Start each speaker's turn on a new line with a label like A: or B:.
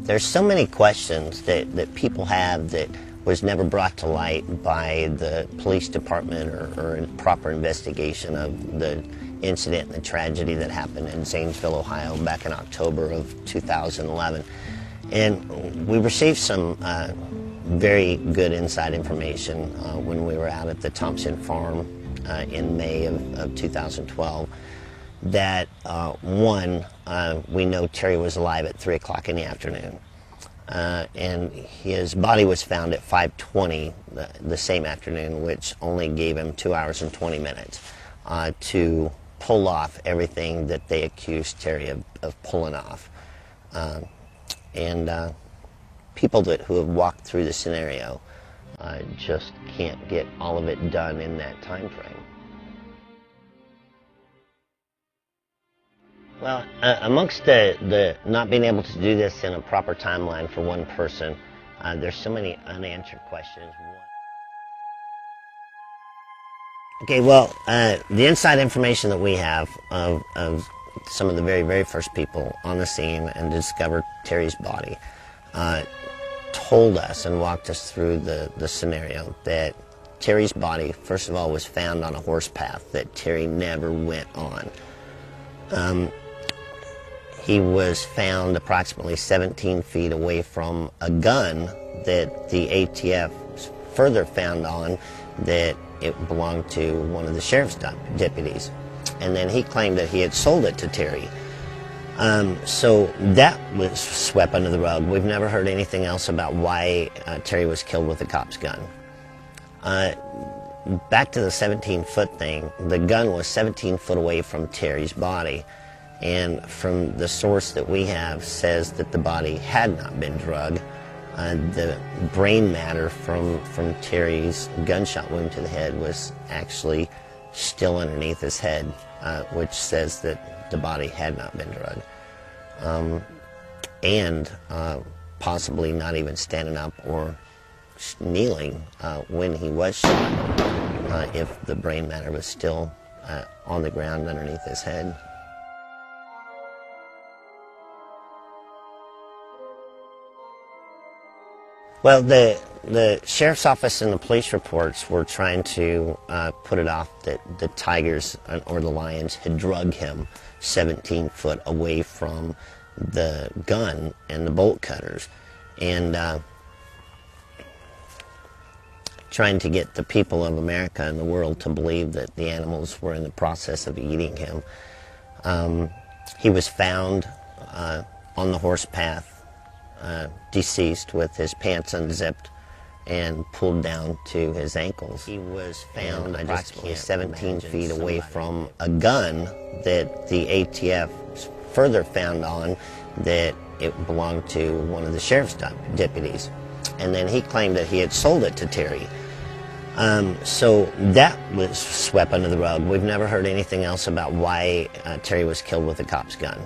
A: There's so many questions that people have that was never brought to light by the police department or proper investigation of the incident and the tragedy that happened in Zanesville, Ohio back in October of 2011. And we received some very good inside information when we were out at the Thompson farm in May of 2012. That one, we know Terri was alive at 3 o'clock in the afternoon. And his body was found at 5:20 the same afternoon, which only gave him 2 hours and 20 minutes to pull off everything that they accused Terri of pulling off. People who have walked through the scenario just can't get all of it done in that time frame. Well, amongst the not being able to do this in a proper timeline for one person, there's so many unanswered questions. Okay, well, the inside information that we have of some of the very, very first people on the scene and discovered Terri's body told us and walked us through the scenario that Terri's body, first of all, was found on a horse path that Terri never went on. He was found approximately 17 feet away from a gun that the ATF further found on that it belonged to one of the sheriff's deputies. And then he claimed that he had sold it to Terri. So that was swept under the rug. We've never heard anything else about why Terri was killed with a cop's gun. Back to the 17-foot thing, the gun was 17 foot away from Terri's body. And from the source that we have says that the body had not been drugged. The brain matter from Terri's gunshot wound to the head was actually still underneath his head, which says that the body had not been drugged. And possibly not even standing up or kneeling when he was shot, if the brain matter was still on the ground underneath his head. Well, the sheriff's office and the police reports were trying to put it off that the tigers or the lions had drugged him 17 foot away from the gun and the bolt cutters, and trying to get the people of America and the world to believe that the animals were in the process of eating him. He was found on the horse path, deceased with his pants unzipped and pulled down to his ankles. He was found approximately 17 feet away from a gun that the ATF further found on that it belonged to one of the sheriff's deputies. And then he claimed that he had sold it to Terri. So that was swept under the rug. We've never heard anything else about why Terri was killed with a cop's gun.